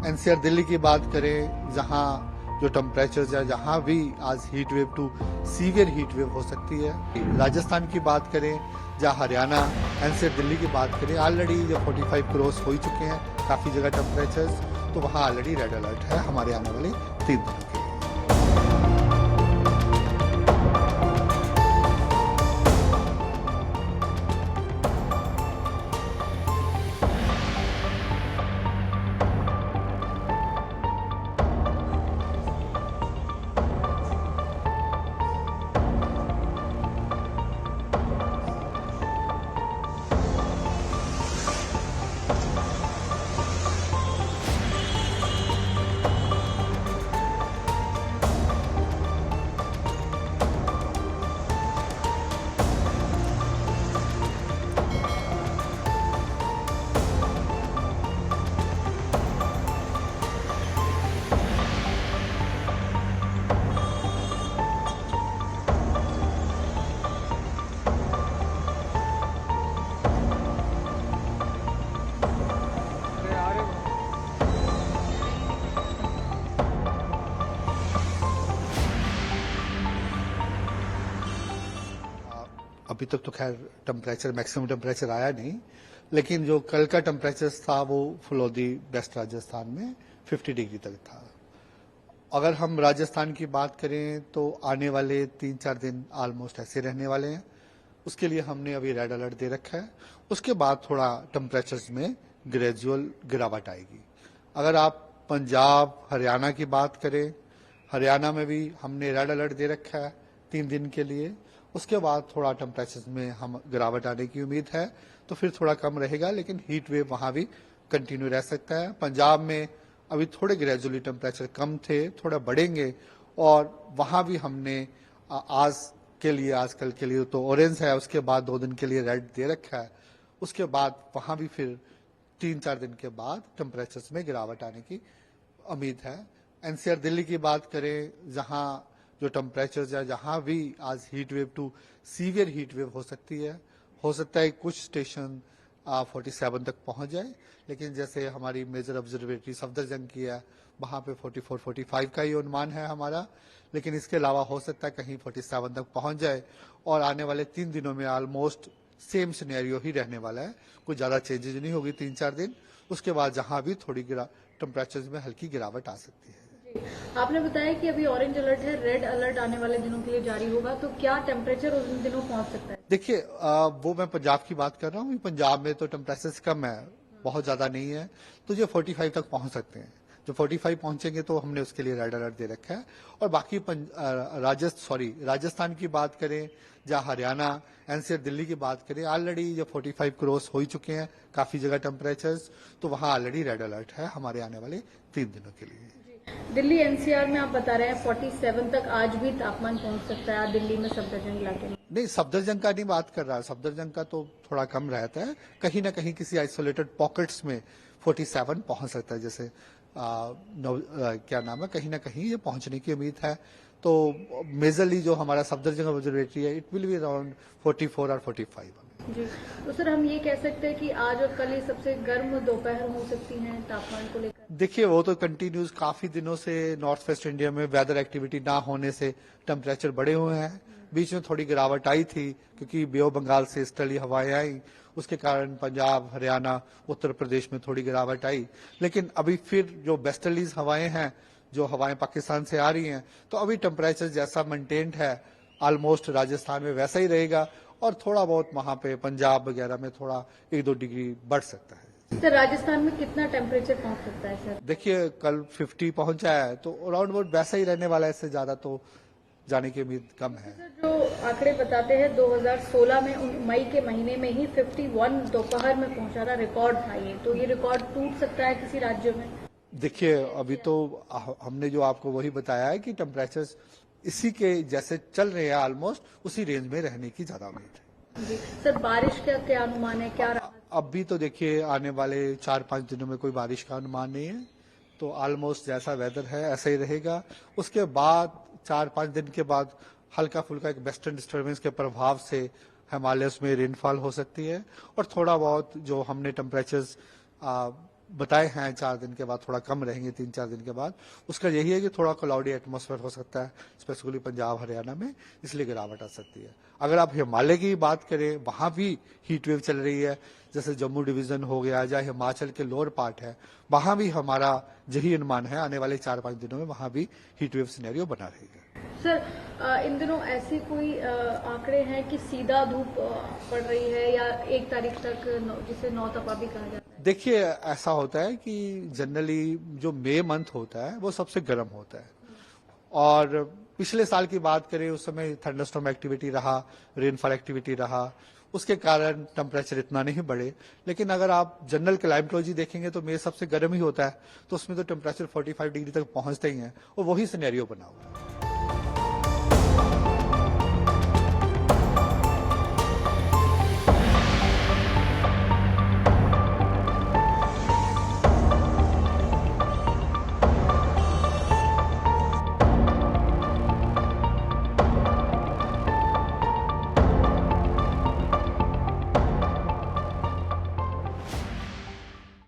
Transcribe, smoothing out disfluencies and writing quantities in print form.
NCR Delhi की बात करें, जहां जो टेम्परेचर है, जहां भी आज heat wave to severe heat wave हो सकती है। राजस्थान की बात करें, जहां हरियाणा, एनसीआर दिल्ली की बात करें, ऑलरेडी जो 45 क्रॉस हो चुके हैं काफी जगह टेम्परेचर्स, तो वहां ऑलरेडी रेड अलर्ट है हमारे आने वाले 3 दिनों के लिए। अभी तक तो खैर टेम्परेचर मैक्सिमम टेम्परेचर आया नहीं, लेकिन जो कल का टेम्परेचर था वो फुलौदी वेस्ट राजस्थान में 50 डिग्री तक था। अगर हम राजस्थान की बात करें तो आने वाले 3-4 दिन ऑलमोस्ट ऐसे रहने वाले हैं। उसके लिए हमने अभी रेड अलर्ट दे रखा है। उसके बाद थोड़ा टेम्परेचर्स में ग्रेजुअल गिरावट आएगी। अगर आप पंजाब, हरियाणा की बात करें, हरियाणा में भी हमने रेड अलर्ट दे रखा है 3 दिन के लिए। उसके बाद थोड़ा टेम्परेचर में हम गिरावट आने की उम्मीद है, तो फिर थोड़ा कम रहेगा, लेकिन हीट वेव वहां भी कंटिन्यू रह सकता है। पंजाब में अभी थोड़े ग्रेजुअली टेम्परेचर कम थे, थोड़ा बढ़ेंगे, और वहां भी हमने आज के लिए, आजकल के लिए तो ऑरेंज है, उसके बाद 2 दिन के लिए रेड दे रखा है। उसके बाद वहां भी फिर 3-4 दिन के बाद टेम्परेचर में गिरावट आने की उम्मीद है। एनसीआर दिल्ली की बात करें, जहां जो टेम्परेचर है, जहां भी आज heat wave to severe heat wave हो सकती है। हो सकता है कुछ स्टेशन 47 तक पहुंच जाए, लेकिन जैसे हमारी मेजर ऑब्जर्वेटरी सफदरजंग की है, वहां पे 44-45 का ही अनुमान है हमारा, लेकिन इसके अलावा हो सकता है कहीं 47 तक पहुंच जाए। और आने वाले 3 दिनों में ऑलमोस्ट सेम सिनेरियो ही रहने वाला है, कुछ ज्यादा चेंजेस नहीं होगी 3-4 दिन। उसके बाद जहां भी थोड़ी टेम्परेचर में हल्की गिरावट आ सकती है। आपने बताया कि अभी ऑरेंज अलर्ट है, रेड अलर्ट आने वाले दिनों के लिए जारी होगा, तो क्या टेम्परेचर उन दिनों पहुंच सकता है? देखिए, वो मैं पंजाब की बात कर रहा हूँ। पंजाब में तो टेम्परेचर कम है, बहुत ज्यादा नहीं है, तो ये 45 तक पहुंच सकते हैं। जो 45 पहुंचेंगे तो हमने उसके लिए रेड अलर्ट दे रखा है। और बाकी राजस्थान की बात करें, जहां हरियाणा, एनसीआर दिल्ली की बात करें, ऑलरेडी जो 45 क्रॉस हो चुके हैं काफी जगह टेम्परेचर्स, तो वहां ऑलरेडी रेड अलर्ट है हमारे आने वाले 3 दिनों के लिए। दिल्ली एनसीआर में आप बता रहे हैं 47 तक आज भी तापमान पहुंच सकता है दिल्ली में, सफदरजंग इलाके में। नहीं, सफदरजंग का नहीं बात कर रहा है। सफदरजंग का तो थोड़ा कम रहता है, कहीं ना कहीं किसी आइसोलेटेड पॉकेट्स में 47 पहुंच सकता है। जैसे क्या नाम है, कहीं ना कहीं ये पहुंचने की उम्मीद है। तो मेजरली जो हमारा सफदरजंग ऑब्जर्वेटरी है, इट विल बी अराउंड 44 और 45। जी, तो सर हम ये कह सकते हैं कि आज और कल ही सबसे गर्म दोपहर हो सकती हैं तापमान को लेकर? देखिए, वो तो कंटिन्यूस काफी दिनों से नॉर्थ वेस्ट इंडिया में वेदर एक्टिविटी ना होने से टेम्परेचर बढ़े हुए हैं। बीच में थोड़ी गिरावट आई थी क्योंकि बे ऑफ बंगाल से ईस्टर्ली हवाएं आई, उसके कारण पंजाब, हरियाणा, उत्तर प्रदेश में थोड़ी गिरावट आई। लेकिन अभी फिर जो वेस्टर्लीज हवाएं हैं, जो हवाएं पाकिस्तान से आ रही हैं, तो अभी टेम्परेचर जैसा मेंटेन्ड है ऑलमोस्ट राजस्थान में वैसा ही रहेगा, और थोड़ा बहुत वहां पे पंजाब वगैरह में थोड़ा 1-2 डिग्री बढ़ सकता है। सर राजस्थान में कितना टेम्परेचर पहुंच सकता है सर? देखिए, कल 50 पहुंचा है, तो अराउंड अबाउट वैसा ही रहने वाला है, इससे ज्यादा तो जाने की उम्मीद कम है। सर जो आंकड़े बताते हैं 2016 में मई के महीने में ही 51 दोपहर में पहुंचा था, रिकॉर्ड था ये, तो ये रिकॉर्ड टूट सकता है किसी राज्य में? देखिए, अभी तो हमने जो आपको वही बताया है कि टेम्परेचर इसी के जैसे चल रहे हैं, ऑलमोस्ट उसी रेंज में रहने की ज्यादा उम्मीद है। जी सर, बारिश का क्या अनुमान है, क्या रहा? अभी तो देखिए, आने वाले 4-5 दिनों में कोई बारिश का अनुमान नहीं है, तो ऑलमोस्ट जैसा वेदर है ऐसा ही रहेगा। उसके बाद 4-5 दिन के बाद हल्का फुल्का एक वेस्टर्न डिस्टर्बेंस के प्रभाव से हिमालयस में रेनफॉल हो सकती है, और थोड़ा बहुत जो हमने टेम्परेचर्स बताए हैं 4 दिन के बाद थोड़ा कम रहेंगे 3-4 दिन के बाद, उसका यही है कि थोड़ा क्लाउडी एटमॉस्फेयर हो सकता है स्पेसिफिकली पंजाब हरियाणा में, इसलिए गिरावट आ सकती है। अगर आप हिमालय की बात करें, वहां भी हीट वेव चल रही है, जैसे जम्मू डिवीजन हो गया या हिमाचल के लोअर पार्ट है, वहां भी हमारा यही अनुमान है आने वाले 4-5 दिनों में वहां भी हीट वेव सिनेरियो बना रहेगा। सर इन दिनों ऐसी कोई आंकड़े हैं कि सीधा धूप पड़ रही है या 1 तारीख तक जिसे नौतपा भी कहा जाता है? देखिए, ऐसा होता है कि जनरली जो मई मंथ होता है वो सबसे गर्म होता है, और पिछले साल की बात करें उस समय थंडरस्टॉर्म एक्टिविटी रहा, रेनफॉल एक्टिविटी रहा, उसके कारण टेम्परेचर इतना नहीं बढ़े। लेकिन अगर आप जनरल क्लाइमेटोलॉजी देखेंगे तो मई सबसे गर्म ही होता है, तो उसमें तो टेम्परेचर 45 डिग्री तक पहुंचते ही हैं, और वही सिनेरियो बना हुआ है।